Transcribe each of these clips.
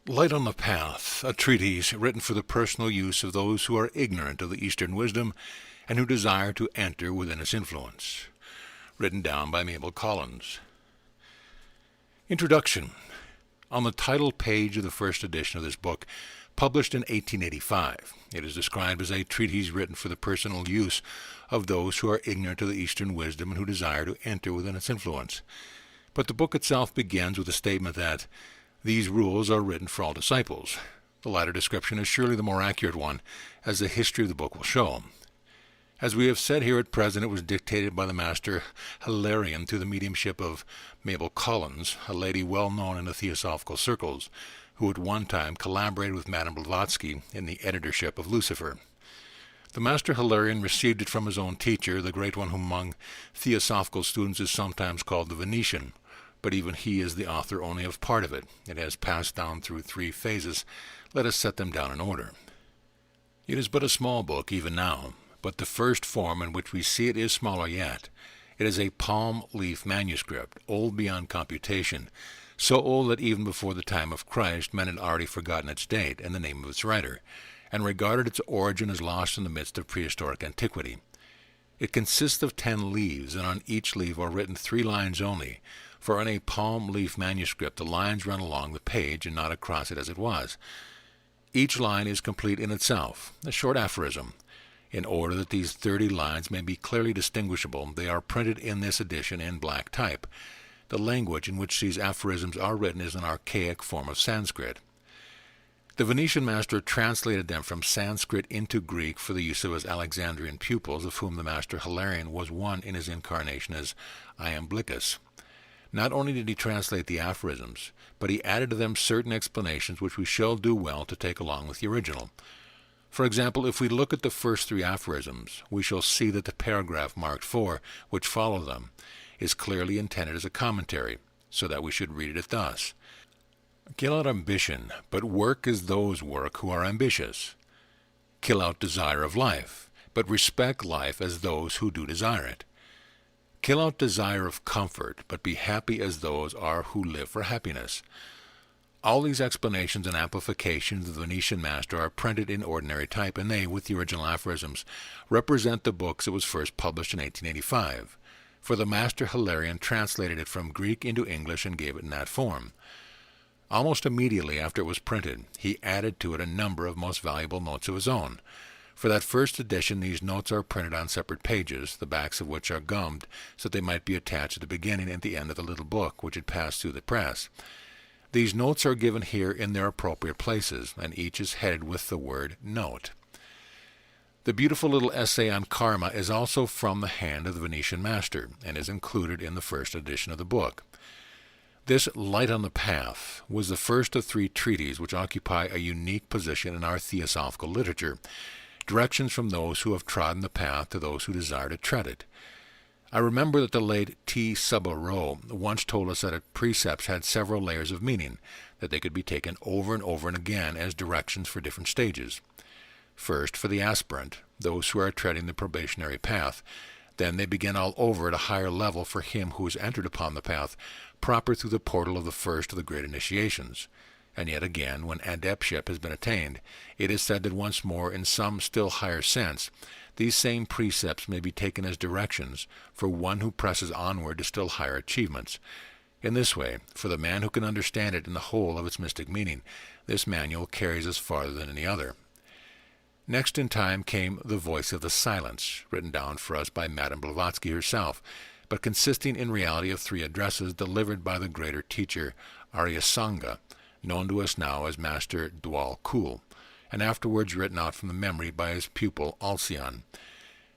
Light on the Path, a treatise written for the personal use of those who are ignorant of the Eastern wisdom and who desire to enter within its influence. Written down by Mabel. Introduction. On the title page of the first edition of this book, published in 1885, it is described as a treatise written for the personal use of those who are ignorant of the Eastern wisdom and who desire to enter within its influence. But the book itself begins with a statement that these rules are written for all disciples. The latter description is surely the more accurate one, as the history of the book will show. As we have said here at present, it was dictated by the Master Hilarion through the mediumship of Mabel, a lady well known in the theosophical circles, who at one time collaborated with Madame Blavatsky in the editorship of Lucifer. The Master Hilarion received it from his own teacher, the great one who among theosophical students is sometimes called the Venetian, but even he is the author only of part of it. It has passed down through 3 phases. Let us set them down in order. It is but a small book even now, but the first form in which we see it is smaller yet. It is a palm-leaf manuscript, old beyond computation, so old that even before the time of Christ men had already forgotten its date and the name of its writer, and regarded its origin as lost in the midst of prehistoric antiquity. It consists of 10 leaves, and on each leaf are written 3 lines only, for in a palm-leaf manuscript the lines run along the page and not across it as it was. Each line is complete in itself, a short aphorism. In order that these 30 lines may be clearly distinguishable, they are printed in this edition in black type. The language in which these aphorisms are written is an archaic form of Sanskrit. The Venetian master translated them from Sanskrit into Greek for the use of his Alexandrian pupils, of whom the Master Hilarion was one in his incarnation as Iamblichus. Not only did he translate the aphorisms, but he added to them certain explanations which we shall do well to take along with the original. For example, if we look at the first 3 aphorisms, we shall see that the paragraph marked 4, which follow them, is clearly intended as a commentary, so that we should read it thus. Kill out ambition, but work as those work who are ambitious. Kill out desire of life, but respect life as those who do desire it. Kill out desire of comfort, but be happy as those are who live for happiness. All these explanations and amplifications of the Venetian master are printed in ordinary type, and they, with the original aphorisms, represent the books that was first published in 1885, for the Master Hilarion translated it from Greek into English and gave it in that form. Almost immediately after it was printed, he added to it a number of most valuable notes of his own. For that first edition, these notes are printed on separate pages, the backs of which are gummed so that they might be attached at the beginning and the end of the little book which had passed through the press. These notes are given here in their appropriate places, and each is headed with the word note. The beautiful little essay on karma is also from the hand of the Venetian master, and is included in the first edition of the book. This Light on the Path was the first of 3 treatises which occupy a unique position in our theosophical literature, directions from those who have trodden the path to those who desire to tread it. I remember that the late T. Subba Rowe once told us that precepts had several layers of meaning, that they could be taken over and over and again as directions for different stages. First, for the aspirant, those who are treading the probationary path. Then they begin all over at a higher level for him who has entered upon the path, proper through the portal of the first of the great initiations. And yet again, when adeptship has been attained, it is said that once more, in some still higher sense, these same precepts may be taken as directions for one who presses onward to still higher achievements. In this way, for the man who can understand it in the whole of its mystic meaning, this manual carries us farther than any other. Next in time came The Voice of the Silence, written down for us by Madame Blavatsky herself, but consisting in reality of 3 addresses delivered by the greater teacher Aryasanga, known to us now as Master Dwal Kul, and afterwards written out from the memory by his pupil Alcyon.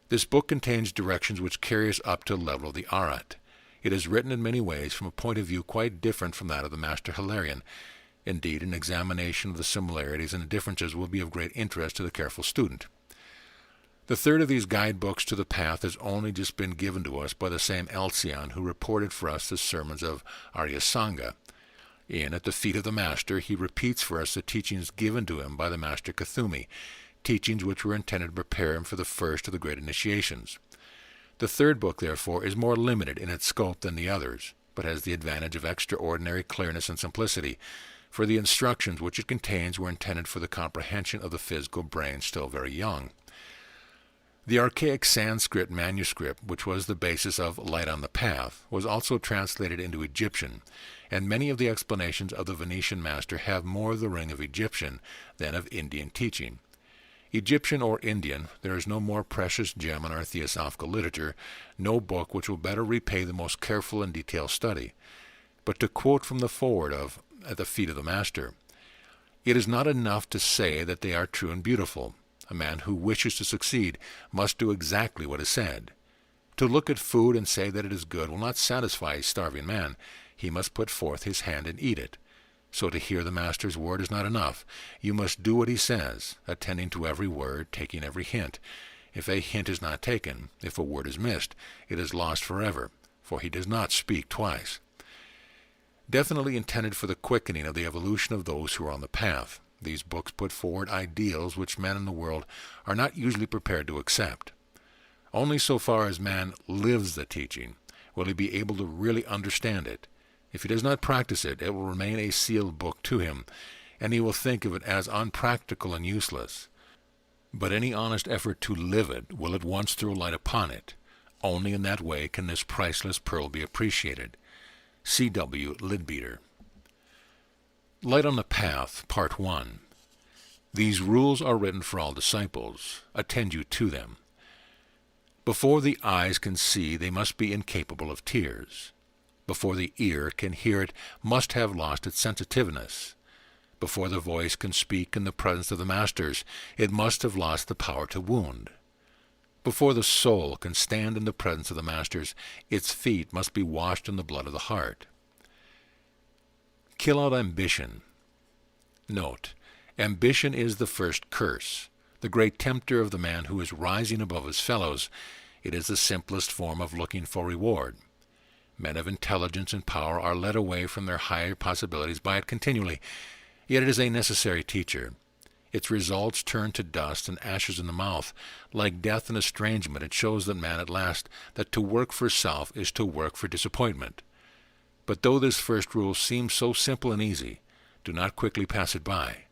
This book contains directions which carry us up to the level of the Arat. It is written in many ways from a point of view quite different from that of the Master Hilarion. Indeed, an examination of the similarities and the differences will be of great interest to the careful student. The third of these guidebooks to the path has only just been given to us by the same Alcyon who reported for us the sermons of Aryasanga. At the feet of the Master, he repeats for us the teachings given to him by the Master Kuthumi, teachings which were intended to prepare him for the first of the great initiations. The third book, therefore, is more limited in its scope than the others, but has the advantage of extraordinary clearness and simplicity, for the instructions which it contains were intended for the comprehension of the physical brain still very young. The archaic Sanskrit manuscript, which was the basis of Light on the Path, was also translated into Egyptian, and many of the explanations of the Venetian master have more of the ring of Egyptian than of Indian teaching. Egyptian or Indian, there is no more precious gem in our theosophical literature, no book which will better repay the most careful and detailed study. But to quote from the foreword of At the Feet of the Master, "It is not enough to say that they are true and beautiful. A man who wishes to succeed must do exactly what is said. To look at food and say that it is good will not satisfy a starving man. He must put forth his hand and eat it. So to hear the Master's word is not enough. You must do what he says, attending to every word, taking every hint. If a hint is not taken, if a word is missed, it is lost forever, for he does not speak twice." Definitely intended for the quickening of the evolution of those who are on the path, these books put forward ideals which men in the world are not usually prepared to accept. Only so far as man lives the teaching will he be able to really understand it. If he does not practice it, it will remain a sealed book to him, and he will think of it as unpractical and useless. But any honest effort to live it will at once throw light upon it. Only in that way can this priceless pearl be appreciated. C.W. Leadbeater. Light on the Path, Part 1. These rules are written for all disciples. Attend you to them. Before the eyes can see, they must be incapable of tears. Before the ear can hear, it must have lost its sensitiveness. Before the voice can speak in the presence of the masters, it must have lost the power to wound. Before the soul can stand in the presence of the masters, its feet must be washed in the blood of the heart. Kill out ambition. Note, ambition is the first curse, the great tempter of the man who is rising above his fellows. It is the simplest form of looking for reward. Men of intelligence and power are led away from their higher possibilities by it continually, yet it is a necessary teacher. Its results turn to dust and ashes in the mouth. Like death and estrangement, it shows the man at last that to work for self is to work for disappointment. But though this first rule seems so simple and easy, do not quickly pass it by.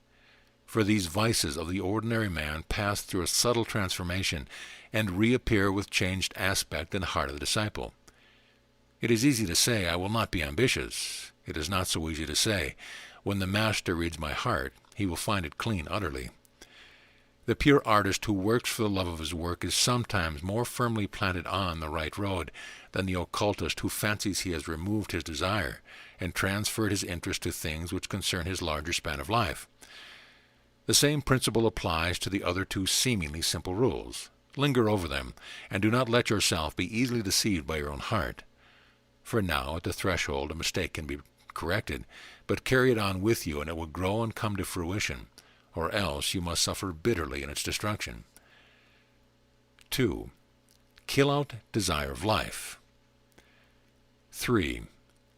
For these vices of the ordinary man pass through a subtle transformation and reappear with changed aspect in the heart of the disciple. It is easy to say, "I will not be ambitious." It is not so easy to say, "When the Master reads my heart, he will find it clean utterly." The pure artist who works for the love of his work is sometimes more firmly planted on the right road than the occultist who fancies he has removed his desire and transferred his interest to things which concern his larger span of life. The same principle applies to the other two seemingly simple rules. Linger over them, and do not let yourself be easily deceived by your own heart. For now, at the threshold, a mistake can be corrected, but carry it on with you, and it will grow and come to fruition, or else you must suffer bitterly in its destruction. 2. Kill out desire of life. 3.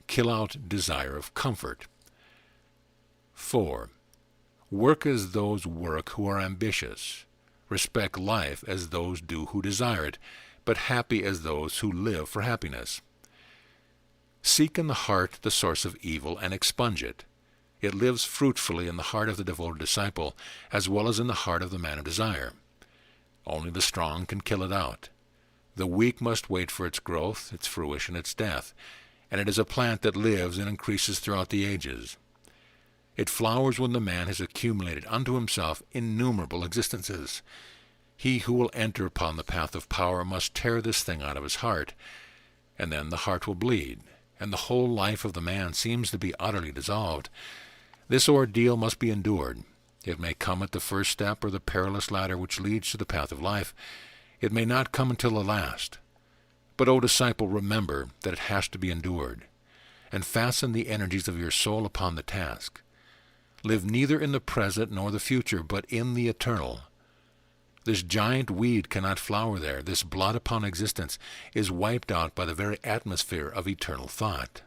Kill out desire of comfort. 4. Work as those work who are ambitious. Respect life as those do who desire it, but happy as those who live for happiness. Seek in the heart the source of evil and expunge it. It lives fruitfully in the heart of the devoted disciple, as well as in the heart of the man of desire. Only the strong can kill it out. The weak must wait for its growth, its fruition, its death, and it is a plant that lives and increases throughout the ages. It flowers when the man has accumulated unto himself innumerable existences. He who will enter upon the path of power must tear this thing out of his heart, and then the heart will bleed, and the whole life of the man seems to be utterly dissolved. This ordeal must be endured. It may come at the first step or the perilous ladder which leads to the path of life. It may not come until the last. But, O disciple, remember that it has to be endured, and fasten the energies of your soul upon the task. Live neither in the present nor the future, but in the eternal. This giant weed cannot flower there. This blot upon existence is wiped out by the very atmosphere of eternal thought.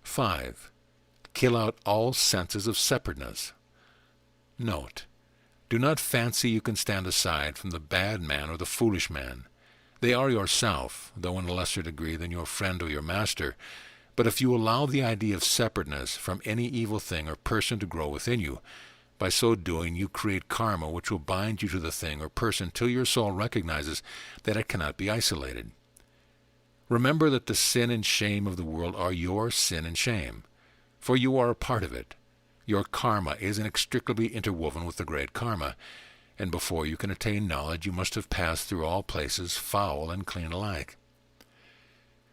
5. Kill out all senses of separateness. Note, do not fancy you can stand aside from the bad man or the foolish man. They are yourself, though in a lesser degree than your friend or your master, But if you allow the idea of separateness from any evil thing or person to grow within you, by so doing you create karma which will bind you to the thing or person till your soul recognizes that it cannot be isolated. Remember that the sin and shame of the world are your sin and shame, for you are a part of it. Your karma is inextricably interwoven with the great karma, and before you can attain knowledge you must have passed through all places, foul and clean alike.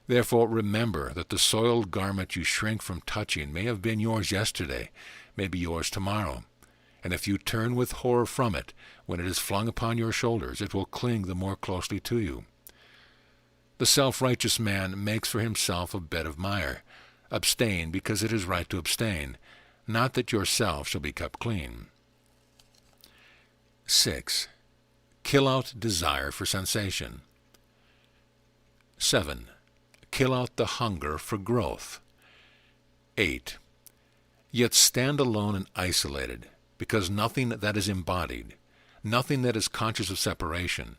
Therefore remember that the soiled garment you shrink from touching may have been yours yesterday, may be yours tomorrow, and if you turn with horror from it, when it is flung upon your shoulders, it will cling the more closely to you. The self-righteous man makes for himself a bed of mire. Abstain, because it is right to abstain, not that yourself shall be kept clean. 6. Kill out desire for sensation. 7. Kill out the hunger for growth. 8. Yet stand alone and isolated, because nothing that is embodied, nothing that is conscious of separation,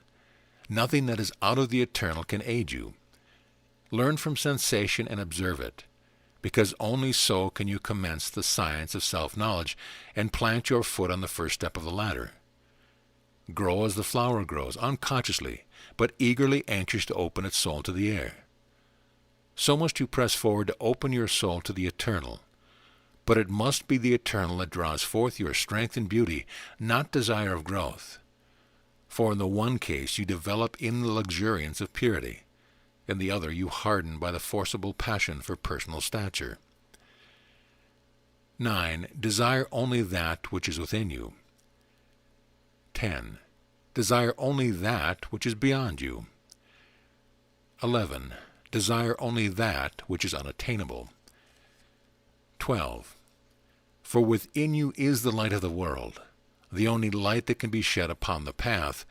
nothing that is out of the eternal can aid you. Learn from sensation and observe it, because only so can you commence the science of self-knowledge and plant your foot on the first step of the ladder. Grow as the flower grows, unconsciously, but eagerly anxious to open its soul to the air. So must you press forward to open your soul to the eternal. But it must be the eternal that draws forth your strength and beauty, not desire of growth. For in the one case you develop in the luxuriance of purity, in the other you harden by the forcible passion for personal stature. 9. Desire only that which is within you. 10. Desire only that which is beyond you. 11. Desire only that which is unattainable. 12. For within you is the light of the world, the only light that can be shed upon the path.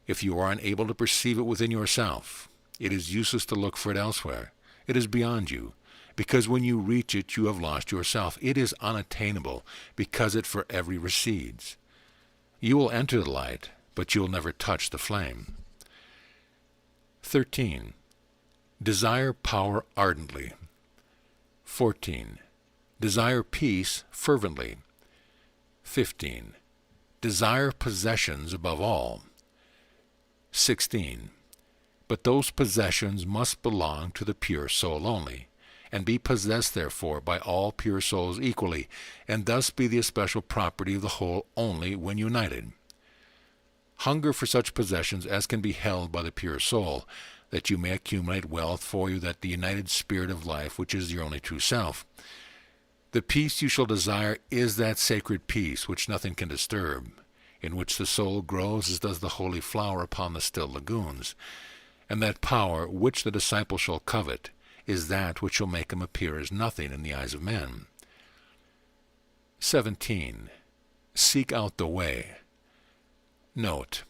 If you are unable to perceive it within yourself, it is useless to look for it elsewhere. It is beyond you, because when you reach it you have lost yourself. It is unattainable, because it forever recedes. You will enter the light, but you will never touch the flame. 13. Desire power ardently. 14. Desire peace fervently. 15. Desire possessions above all. 16. But those possessions must belong to the pure soul only, and be possessed therefore by all pure souls equally, and thus be the especial property of the whole only when united. Hunger for such possessions as can be held by the pure soul, that you may accumulate wealth for you, that the united spirit of life which is your only true self. The peace you shall desire is that sacred peace which nothing can disturb, in which the soul grows as does the holy flower upon the still lagoons, and that power which the disciple shall covet is that which shall make him appear as nothing in the eyes of men. 17. Seek out the way. Note: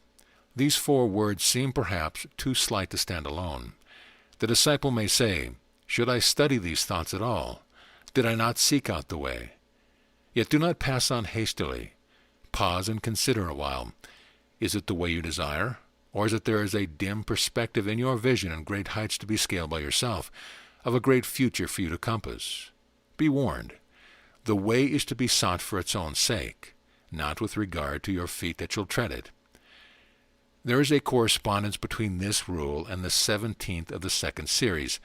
these 4 words seem perhaps too slight to stand alone. The disciple may say, "Should I study these thoughts at all? Did I not seek out the way?" Yet do not pass on hastily. Pause and consider a while. Is it the way you desire? Or is it there is a dim perspective in your vision and great heights to be scaled by yourself, of a great future for you to compass? Be warned. The way is to be sought for its own sake, not with regard to your feet that shall tread it. There is a correspondence between this rule and the 17th of the 2nd series,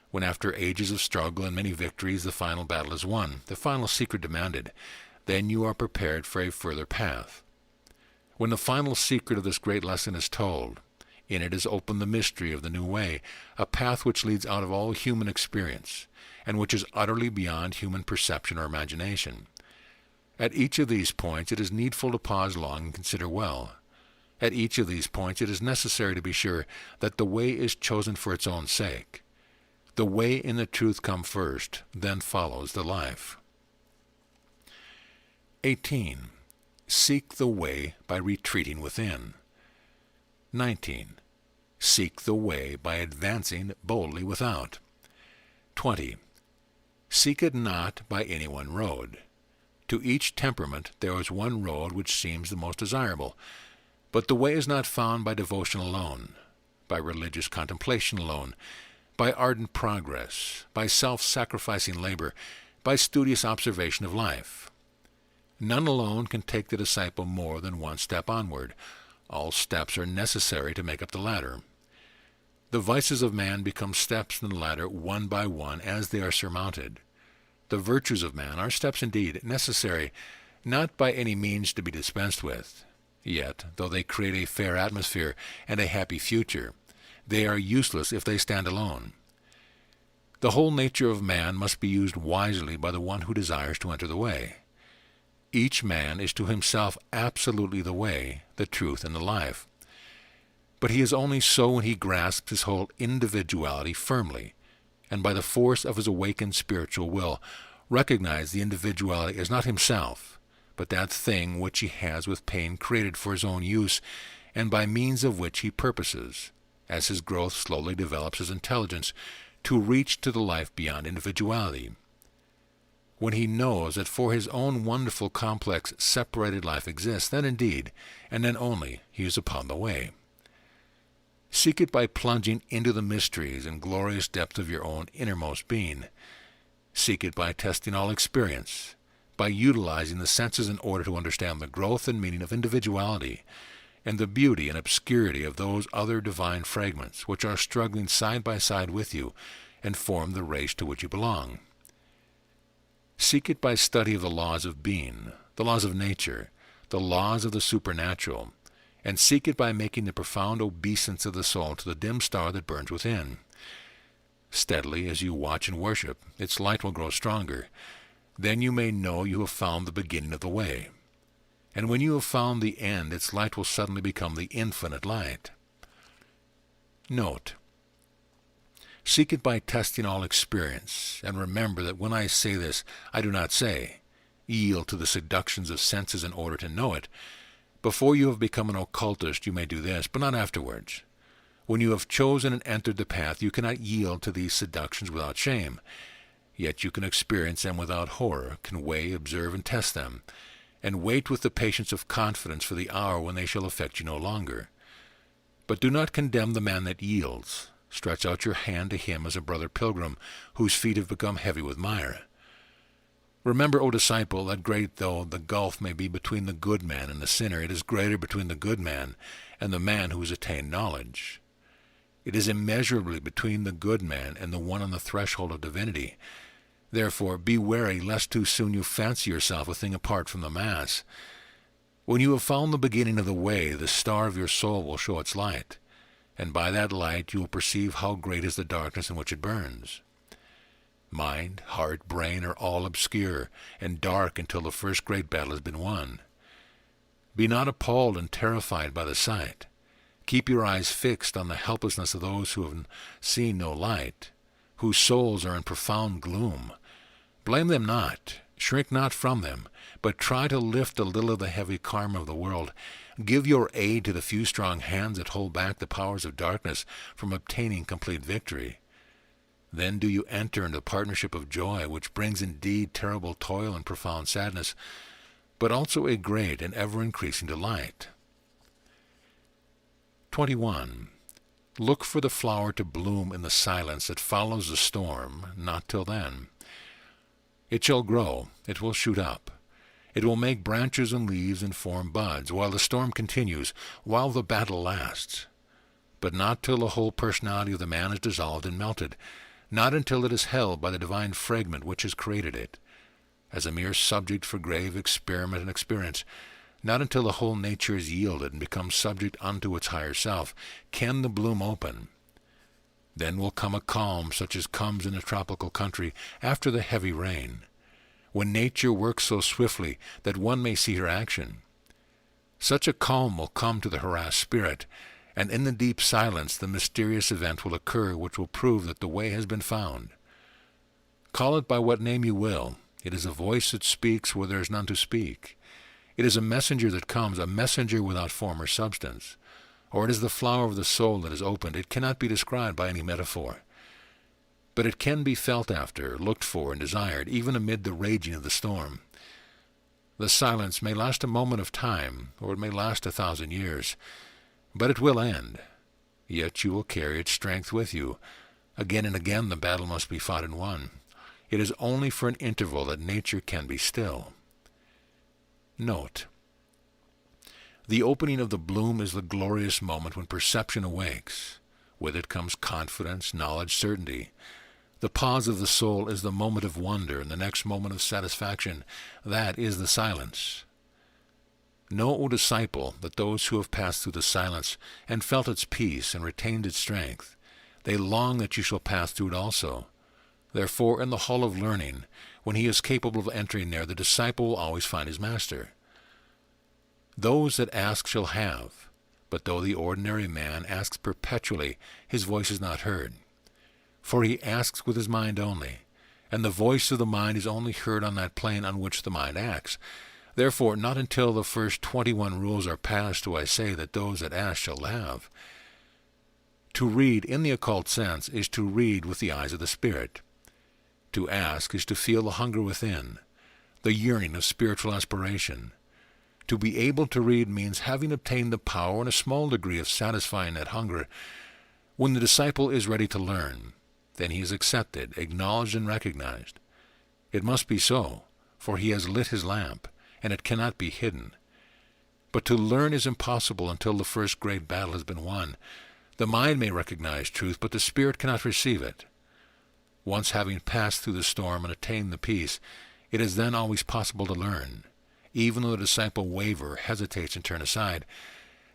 when after ages of struggle and many victories the final battle is won, the final secret demanded, then you are prepared for a further path. When the final secret of this great lesson is told, in it is opened the mystery of the new way, a path which leads out of all human experience, and which is utterly beyond human perception or imagination. At each of these points it is needful to pause long and consider well. At each of these points it is necessary to be sure that the way is chosen for its own sake. The way and the truth come first, then follows the life. 18. Seek the way by retreating within. 19. Seek the way by advancing boldly without. 20. Seek it not by any one road. To each temperament there is one road which seems the most desirable, but the way is not found by devotion alone, by religious contemplation alone, by ardent progress, by self-sacrificing labor, by studious observation of life. None alone can take the disciple more than one step onward. All steps are necessary to make up the ladder. The vices of man become steps in the ladder one by one as they are surmounted. The virtues of man are steps indeed, necessary, not by any means to be dispensed with. Yet, though they create a fair atmosphere and a happy future, they are useless if they stand alone. The whole nature of man must be used wisely by the one who desires to enter the way. Each man is to himself absolutely the way, the truth, and the life. But he is only so when he grasps his whole individuality firmly, and by the force of his awakened spiritual will, recognize the individuality as not himself, but that thing which he has with pain created for his own use, and by means of which he purposes, as his growth slowly develops his intelligence, to reach to the life beyond individuality. When he knows that for his own wonderful complex separated life exists, then indeed, and then only, he is upon the way. Seek it by plunging into the mysteries and glorious depth of your own innermost being. Seek it by testing all experience, by utilizing the senses in order to understand the growth and meaning of individuality, and the beauty and obscurity of those other divine fragments which are struggling side by side with you and form the race to which you belong. Seek it by study of the laws of being, the laws of nature, the laws of the supernatural, and seek it by making the profound obeisance of the soul to the dim star that burns within. Steadily, as you watch and worship, its light will grow stronger. Then you may know you have found the beginning of the way. And when you have found the end, its light will suddenly become the infinite light. Note: seek it by testing all experience, and remember that when I say this, I do not say, yield to the seductions of senses in order to know it. Before you have become an occultist, you may do this, but not afterwards. When you have chosen and entered the path, you cannot yield to these seductions without shame. Yet you can experience them without horror, can weigh, observe, and test them, and wait with the patience of confidence for the hour when they shall affect you no longer. But do not condemn the man that yields. Stretch out your hand to him as a brother pilgrim, whose feet have become heavy with mire. Remember, O disciple, that great though the gulf may be between the good man and the sinner, it is greater between the good man and the man who has attained knowledge. It is immeasurably between the good man and the one on the threshold of divinity. Therefore, be wary lest too soon you fancy yourself a thing apart from the mass. When you have found the beginning of the way, the star of your soul will show its light, and by that light you will perceive how great is the darkness in which it burns. Mind, heart, brain are all obscure and dark until the first great battle has been won. Be not appalled and terrified by the sight. Keep your eyes fixed on the helplessness of those who have seen no light, whose souls are in profound gloom. Blame them not, shrink not from them, but try to lift a little of the heavy karma of the world. Give your aid to the few strong hands that hold back the powers of darkness from obtaining complete victory. Then do you enter into the partnership of joy, which brings indeed terrible toil and profound sadness, but also a great and ever-increasing delight. 21. Look for the flower to bloom in the silence that follows the storm, not till then. It shall grow, it will shoot up. It will make branches and leaves and form buds, while the storm continues, while the battle lasts. But not till the whole personality of the man is dissolved and melted, not until it is held by the divine fragment which has created it, as a mere subject for grave experiment and experience, not until the whole nature is yielded and becomes subject unto its higher self, can the bloom open. Then will come a calm such as comes in a tropical country after the heavy rain, when nature works so swiftly that one may see her action. Such a calm will come to the harassed spirit, and in the deep silence the mysterious event will occur which will prove that the way has been found. Call it by what name you will, it is a voice that speaks where there is none to speak. It is a messenger that comes, a messenger without form or substance. Or it is the flower of the soul that is opened. It cannot be described by any metaphor. But it can be felt after, looked for, and desired, even amid the raging of the storm. The silence may last a moment of time, or it may last 1,000 years, but it will end. Yet you will carry its strength with you, Again and again the battle must be fought and won. It is only for an interval that nature can be still. Note: the opening of the bloom is the glorious moment when perception awakes. With it comes confidence, knowledge, certainty. The pause of the soul is the moment of wonder, and the next moment of satisfaction. That is the silence. Know, O disciple, that those who have passed through the silence and felt its peace and retained its strength, they long that you shall pass through it also. Therefore, in the hall of learning, when he is capable of entering there, the disciple will always find his master. Those that ask shall have, but though the ordinary man asks perpetually, his voice is not heard. For he asks with his mind only, and the voice of the mind is only heard on that plane on which the mind acts. Therefore, not until the first 21 rules are passed do I say that those that ask shall have. To read in the occult sense is to read with the eyes of the Spirit. To ask is to feel the hunger within, the yearning of spiritual aspiration. To be able to read means having obtained the power and a small degree of satisfying that hunger. When the disciple is ready to learn, then he is accepted, acknowledged, and recognized. It must be so, for he has lit his lamp, and it cannot be hidden. But to learn is impossible until the first great battle has been won. The mind may recognize truth, but the spirit cannot receive it. Once having passed through the storm and attained the peace, it is then always possible to learn. Even though the disciple waver, hesitates, and turn aside,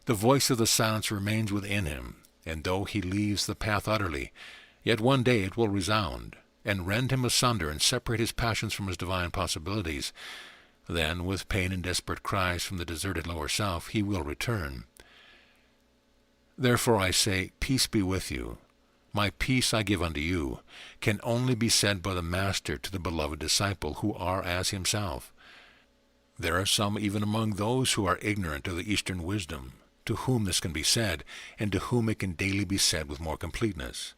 the voice of the silence remains within him, and though he leaves the path utterly, yet one day it will resound, and rend him asunder and separate his passions from his divine possibilities. Then, with pain and desperate cries from the deserted lower self, he will return. Therefore I say, peace be with you. My peace I give unto you, can only be said by the Master to the beloved disciple, who are as himself. There are some even among those who are ignorant of the Eastern wisdom, to whom this can be said, and to whom it can daily be said with more completeness.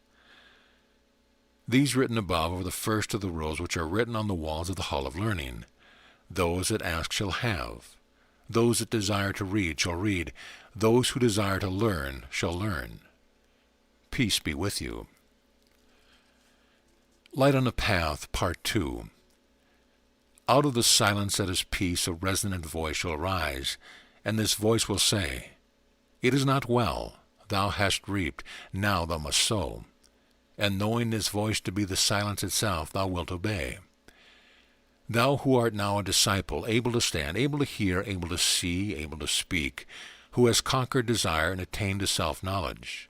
These written above are the first of the rules which are written on the walls of the Hall of Learning. Those that ask shall have. Those that desire to read shall read. Those who desire to learn shall learn. Peace be with you. Light on the Path, Part 2. Out of the silence that is peace a resonant voice shall arise, and this voice will say, It is not well, thou hast reaped, now thou must sow. And knowing this voice to be the silence itself, thou wilt obey. Thou who art now a disciple, able to stand, able to hear, able to see, able to speak, who has conquered desire and attained to self-knowledge,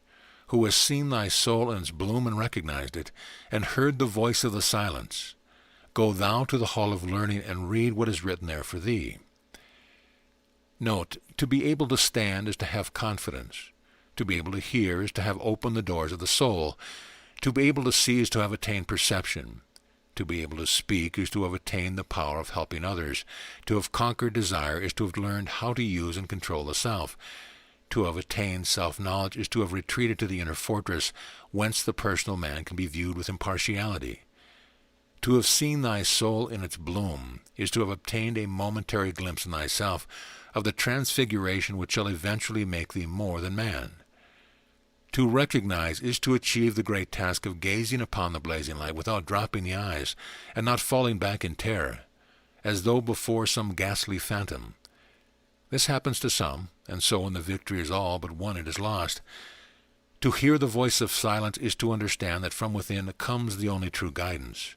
who has seen thy soul in its bloom and recognized it, and heard the voice of the silence, go thou to the hall of learning and read what is written there for thee. Note, to be able to stand is to have confidence. To be able to hear is to have opened the doors of the soul. To be able to see is to have attained perception. To be able to speak is to have attained the power of helping others. To have conquered desire is to have learned how to use and control the self. To have attained self-knowledge is to have retreated to the inner fortress, whence the personal man can be viewed with impartiality. To have seen thy soul in its bloom is to have obtained a momentary glimpse in thyself of the transfiguration which shall eventually make thee more than man. To recognize is to achieve the great task of gazing upon the blazing light without dropping the eyes, and not falling back in terror, as though before some ghastly phantom. This happens to some, and so when the victory is all but won it is lost. To hear the voice of silence is to understand that from within comes the only true guidance.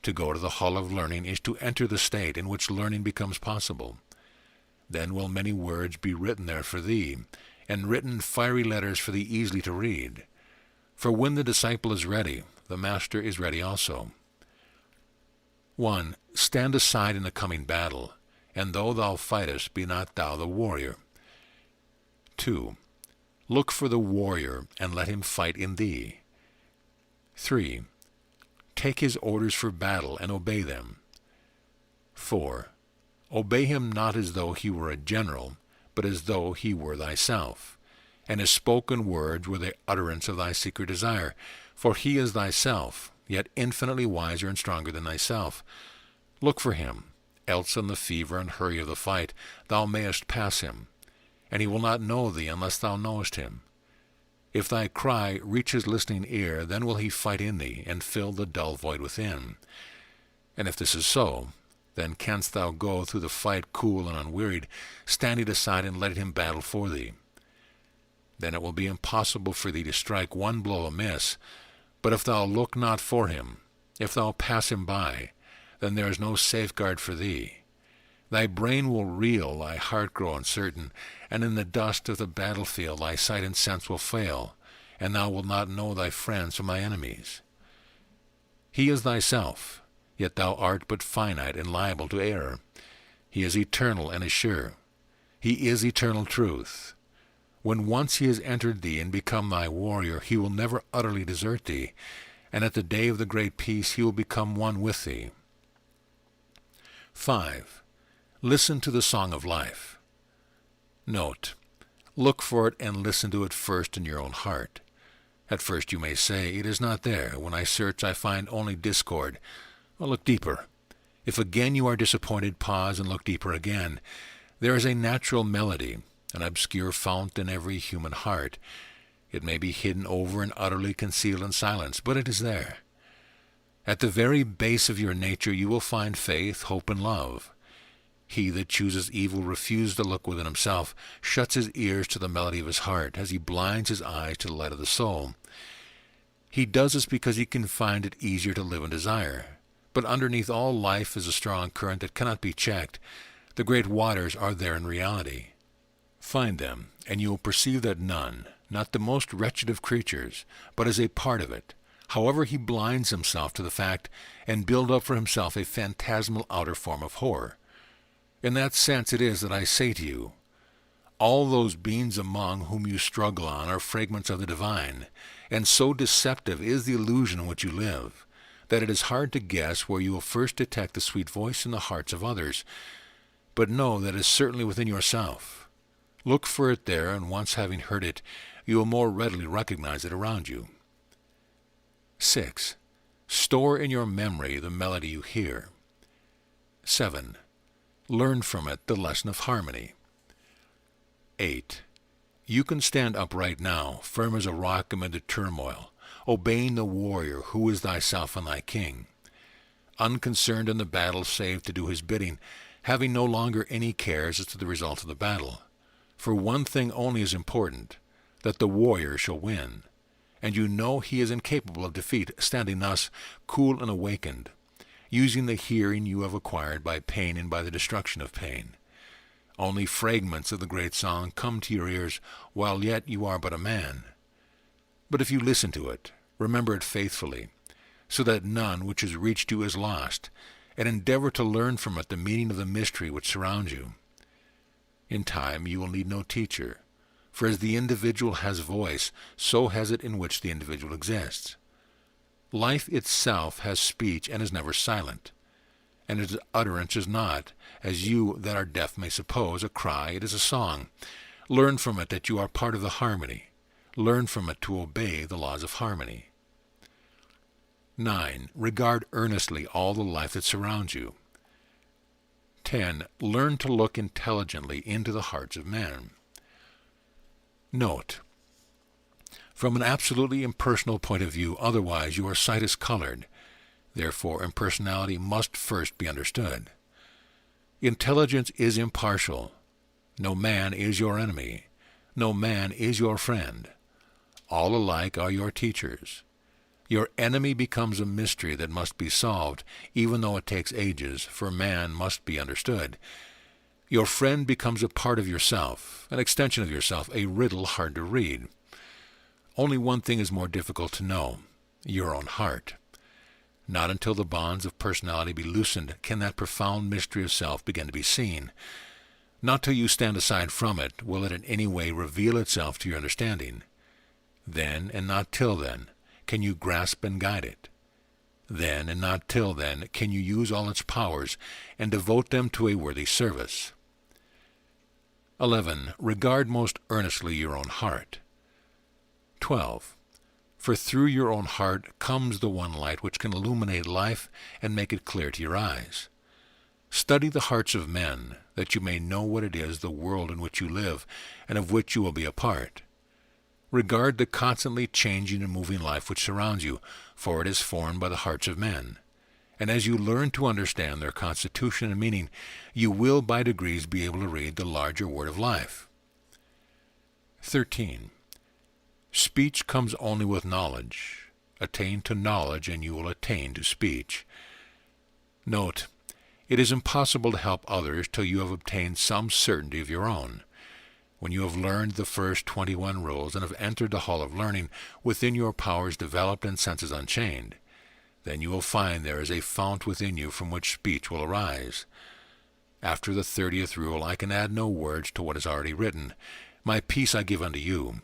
To go to the hall of learning is to enter the state in which learning becomes possible. Then will many words be written there for thee, and written fiery letters for thee easily to read. For when the disciple is ready, the master is ready also. 1. Stand aside in the coming battle, and though thou fightest, be not thou the warrior. 2. Look for the warrior, and let him fight in thee. 3. Take his orders for battle, and obey them. 4. Obey him not as though he were a general, but as though he were thyself, and his spoken words were the utterance of thy secret desire. For he is thyself, yet infinitely wiser and stronger than thyself. Look for him, else in the fever and hurry of the fight thou mayest pass him, and he will not know thee unless thou knowest him. If thy cry reach his listening ear, then will he fight in thee, and fill the dull void within. And if this is so, then canst thou go through the fight cool and unwearied, standing aside and letting him battle for thee. Then it will be impossible for thee to strike one blow amiss. But if thou look not for him, if thou pass him by, then there is no safeguard for thee. Thy brain will reel, thy heart grow uncertain, and in the dust of the battlefield thy sight and sense will fail, and thou wilt not know thy friends from thy enemies. He is thyself, yet thou art but finite and liable to error. He is eternal and is sure. He is eternal truth. When once he has entered thee and become thy warrior, he will never utterly desert thee, and at the day of the great peace he will become one with thee. 5. Listen to the song of life. Note: look for it and listen to it first in your own heart. At first you may say, "It is not there. When I search, I find only discord." Well, look deeper. If again you are disappointed, pause and look deeper again. There is a natural melody, an obscure fount in every human heart. It may be hidden over and utterly concealed in silence, but it is there. At the very base of your nature you will find faith, hope, and love. He that chooses evil refuses to look within himself, shuts his ears to the melody of his heart, as he blinds his eyes to the light of the soul. He does this because he can find it easier to live in desire. But underneath all life is a strong current that cannot be checked. The great waters are there in reality. Find them, and you will perceive that none, not the most wretched of creatures, but is a part of it, however he blinds himself to the fact, and build up for himself a phantasmal outer form of horror. In that sense it is that I say to you, all those beings among whom you struggle on are fragments of the divine, and so deceptive is the illusion in which you live, that it is hard to guess where you will first detect the sweet voice in the hearts of others. But know that it is certainly within yourself. Look for it there, and once having heard it, you will more readily recognize it around you. 6. Store in your memory the melody you hear. 7. Learn from it the lesson of harmony. 8. You can stand upright now, firm as a rock amid the turmoil, obeying the warrior who is thyself and thy king, unconcerned in the battle save to do his bidding, having no longer any cares as to the result of the battle. For one thing only is important, that the warrior shall win, and you know he is incapable of defeat, standing thus, cool and awakened, using the hearing you have acquired by pain and by the destruction of pain. Only fragments of the great song come to your ears while yet you are but a man. But if you listen to it, remember it faithfully, so that none which has reached you is lost, and endeavor to learn from it the meaning of the mystery which surrounds you. In time you will need no teacher, for as the individual has voice, so has it in which the individual exists. Life itself has speech and is never silent, and its utterance is not, as you that are deaf may suppose, a cry. It is a song. Learn from it that you are part of the harmony. Learn from it to obey the laws of harmony. 9. Regard earnestly all the life that surrounds you. 10. Learn to look intelligently into the hearts of men. Note: from an absolutely impersonal point of view, otherwise your sight is colored. Therefore, impersonality must first be understood. Intelligence is impartial. No man is your enemy. No man is your friend. All alike are your teachers. Your enemy becomes a mystery that must be solved, even though it takes ages, for man must be understood. Your friend becomes a part of yourself, an extension of yourself, a riddle hard to read. Only one thing is more difficult to know: your own heart. Not until the bonds of personality be loosened can that profound mystery of self begin to be seen. Not till you stand aside from it will it in any way reveal itself to your understanding. Then, and not till then, can you grasp and guide it. Then, and not till then, can you use all its powers and devote them to a worthy service. 11. Regard most earnestly your own heart. 12. For through your own heart comes the one light which can illuminate life and make it clear to your eyes. Study the hearts of men, that you may know what it is, the world in which you live, and of which you will be a part. Regard the constantly changing and moving life which surrounds you, for it is formed by the hearts of men. And as you learn to understand their constitution and meaning, you will by degrees be able to read the larger word of life. 13. Speech comes only with knowledge. Attain to knowledge, and you will attain to speech. Note, it is impossible to help others till you have obtained some certainty of your own. When you have learned the first 21 rules and have entered the hall of learning, within your powers developed and senses unchained, then you will find there is a fount within you from which speech will arise. After the 30th rule I can add no words to what is already written. My peace I give unto you.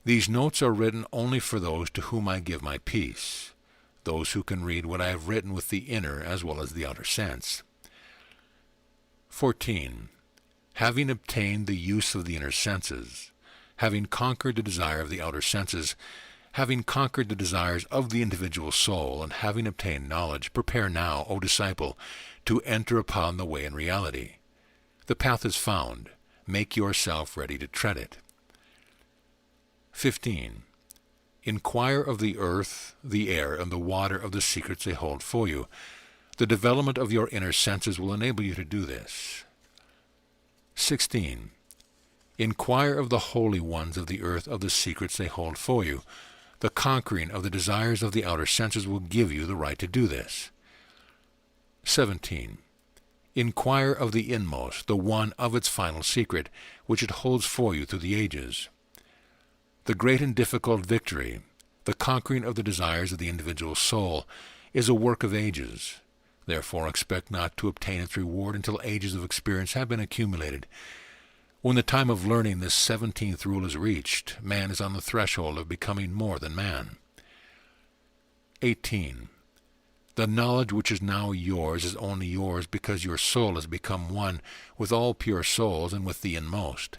These notes are written only for those to whom I give my peace, those who can read what I have written with the inner as well as the outer sense. 14. Having obtained the use of the inner senses, having conquered the desire of the outer senses, having conquered the desires of the individual soul, and having obtained knowledge, prepare now, O disciple, to enter upon the way in reality. The path is found. Make yourself ready to tread it. 15. Inquire of the earth, the air, and the water of the secrets they hold for you. The development of your inner senses will enable you to do this. 16. Inquire of the holy ones of the earth of the secrets they hold for you. The conquering of the desires of the outer senses will give you the right to do this. 17. Inquire of the inmost, the one of its final secret, which it holds for you through the ages. The great and difficult victory, the conquering of the desires of the individual soul, is a work of ages. Therefore expect not to obtain its reward until ages of experience have been accumulated. When the time of learning this 17th rule is reached, man is on the threshold of becoming more than man. 18. The knowledge which is now yours is only yours because your soul has become one with all pure souls and with the inmost.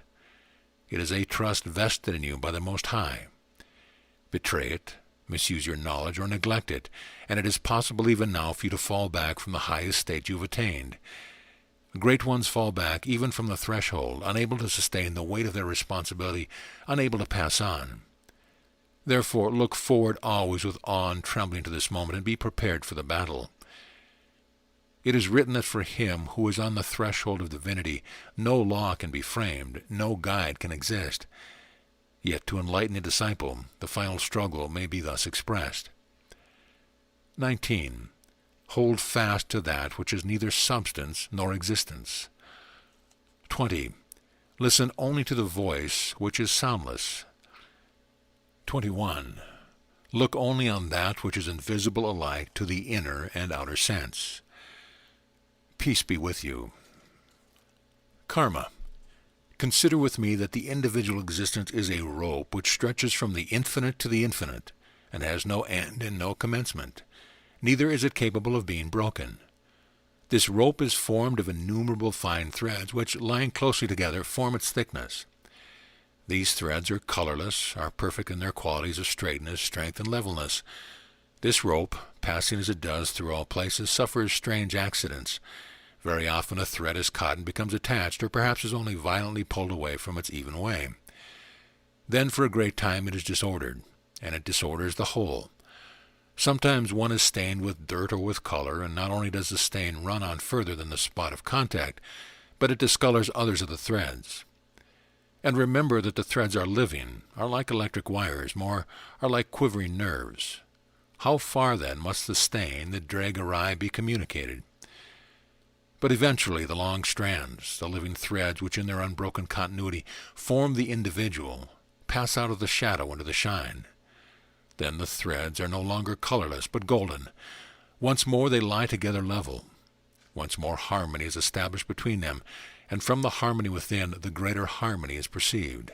It is a trust vested in you by the Most High. Betray it, misuse your knowledge, or neglect it, and it is possible even now for you to fall back from the highest state you have attained. Great ones fall back even from the threshold, unable to sustain the weight of their responsibility, unable to pass on. Therefore, look forward always with awe and trembling to this moment, and be prepared for the battle. It is written that for him who is on the threshold of divinity, no law can be framed, no guide can exist. Yet to enlighten a disciple, the final struggle may be thus expressed. 19. Hold fast to that which is neither substance nor existence. 20. Listen only to the voice which is soundless. 21. Look only on that which is invisible alike to the inner and outer sense. Peace be with you. Karma. Consider with me that the individual existence is a rope which stretches from the infinite to the infinite, and has no end and no commencement. Neither is it capable of being broken. This rope is formed of innumerable fine threads, which, lying closely together, form its thickness. These threads are colorless, are perfect in their qualities of straightness, strength, and levelness. This rope, passing as it does through all places, suffers strange accidents. Very often a thread is caught and becomes attached, or perhaps is only violently pulled away from its even way. Then for a great time it is disordered, and it disorders the whole. Sometimes one is stained with dirt or with color, and not only does the stain run on further than the spot of contact, but it discolors others of the threads. And remember that the threads are living, are like electric wires, more are like quivering nerves. How far, then, must the stain that drag awry be communicated? But eventually the long strands, the living threads which in their unbroken continuity form the individual, pass out of the shadow into the shine. Then the threads are no longer colorless, but golden. Once more they lie together level. Once more harmony is established between them, and from the harmony within the greater harmony is perceived.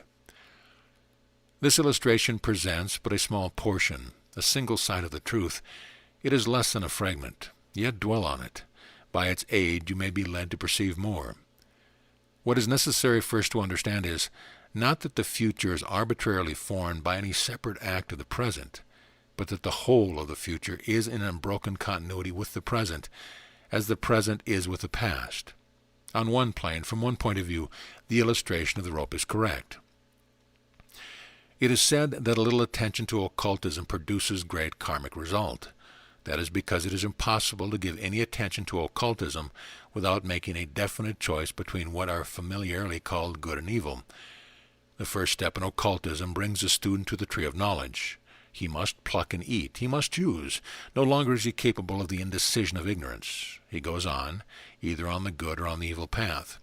This illustration presents but a small portion, a single side of the truth. It is less than a fragment, yet dwell on it. By its aid you may be led to perceive more. What is necessary first to understand is, not that the future is arbitrarily formed by any separate act of the present, but that the whole of the future is in unbroken continuity with the present, as the present is with the past. On one plane, from one point of view, the illustration of the rope is correct. It is said that a little attention to occultism produces great karmic result. That is because it is impossible to give any attention to occultism without making a definite choice between what are familiarly called good and evil. The first step in occultism brings the student to the tree of knowledge. He must pluck and eat. He must choose. No longer is he capable of the indecision of ignorance. He goes on, either on the good or on the evil path.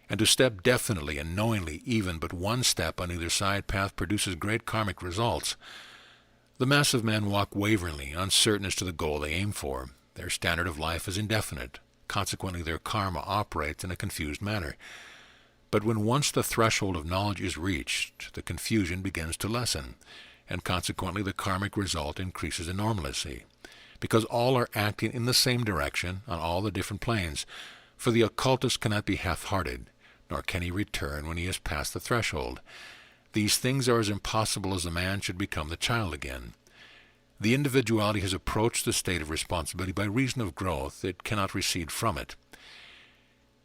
And to step definitely and knowingly even but one step on either side path produces great karmic results. The mass of men walk waveringly, uncertain as to the goal they aim for. Their standard of life is indefinite. Consequently, their karma operates in a confused manner. But when once the threshold of knowledge is reached, the confusion begins to lessen, and consequently the karmic result increases enormously, because all are acting in the same direction on all the different planes, for the occultist cannot be half-hearted, nor can he return when he has passed the threshold. These things are as impossible as a man should become the child again. The individuality has approached the state of responsibility by reason of growth. It cannot recede from it.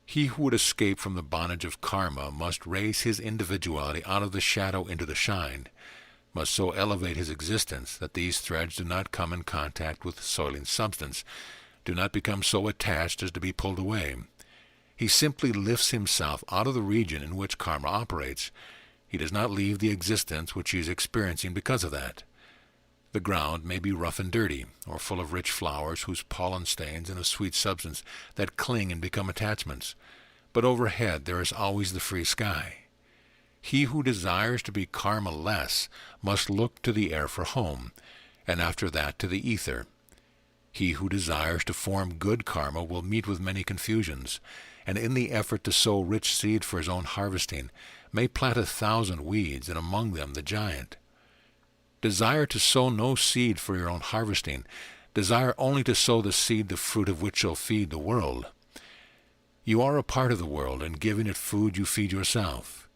He who would escape from the bondage of karma must raise his individuality out of the shadow into the shine, must so elevate his existence that these threads do not come in contact with soiling substance, do not become so attached as to be pulled away. He simply lifts himself out of the region in which karma operates. He does not leave the existence which he is experiencing because of that. The ground may be rough and dirty, or full of rich flowers whose pollen stains and a sweet substance that cling and become attachments, but overhead there is always the free sky. He who desires to be karma-less must look to the air for home, and after that to the ether. He who desires to form good karma will meet with many confusions, and in the effort to sow rich seed for his own harvesting, may plant 1,000 weeds, and among them the giant. Desire to sow no seed for your own harvesting. Desire only to sow the seed, the fruit of which shall feed the world. You are a part of the world, and giving it food you feed yourself.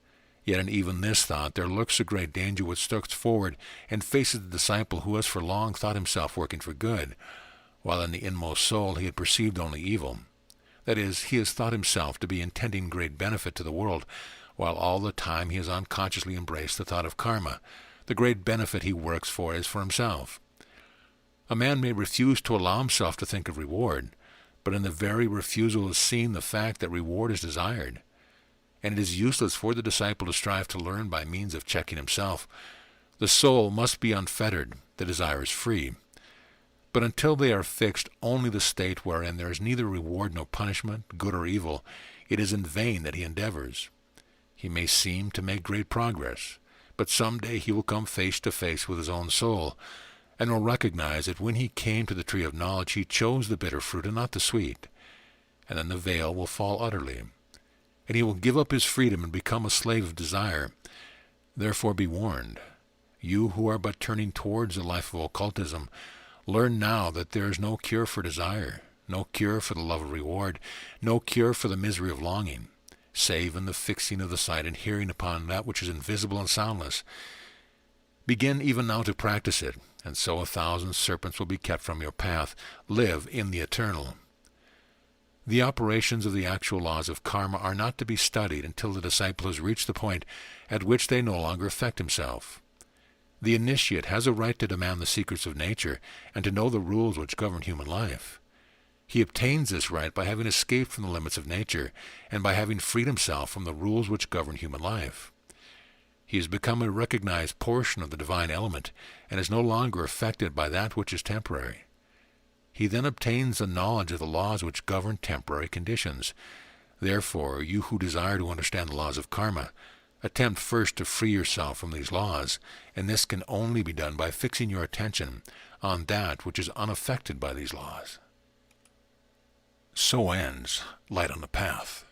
Yet in even this thought there lurks a great danger which steps forward and faces the disciple who has for long thought himself working for good, while in the inmost soul he had perceived only evil. That is, he has thought himself to be intending great benefit to the world, while all the time he has unconsciously embraced the thought of karma. The great benefit he works for is for himself. A man may refuse to allow himself to think of reward, but in the very refusal is seen the fact that reward is desired. And it is useless for the disciple to strive to learn by means of checking himself. The soul must be unfettered, the desire is free. But until they are fixed only the state wherein there is neither reward nor punishment, good or evil, it is in vain that he endeavors. He may seem to make great progress, but some day he will come face to face with his own soul, and will recognize that when he came to the tree of knowledge he chose the bitter fruit and not the sweet, and then the veil will fall utterly, and he will give up his freedom and become a slave of desire. Therefore be warned. You who are but turning towards the life of occultism, learn now that there is no cure for desire, no cure for the love of reward, no cure for the misery of longing, save in the fixing of the sight and hearing upon that which is invisible and soundless. Begin even now to practice it, and so 1,000 serpents will be kept from your path. Live in the eternal. The operations of the actual laws of karma are not to be studied until the disciple has reached the point at which they no longer affect himself. The initiate has a right to demand the secrets of nature and to know the rules which govern human life. He obtains this right by having escaped from the limits of nature, and by having freed himself from the rules which govern human life. He has become a recognized portion of the divine element, and is no longer affected by that which is temporary. He then obtains the knowledge of the laws which govern temporary conditions. Therefore, you who desire to understand the laws of karma, attempt first to free yourself from these laws, and this can only be done by fixing your attention on that which is unaffected by these laws. So ends Light on the Path.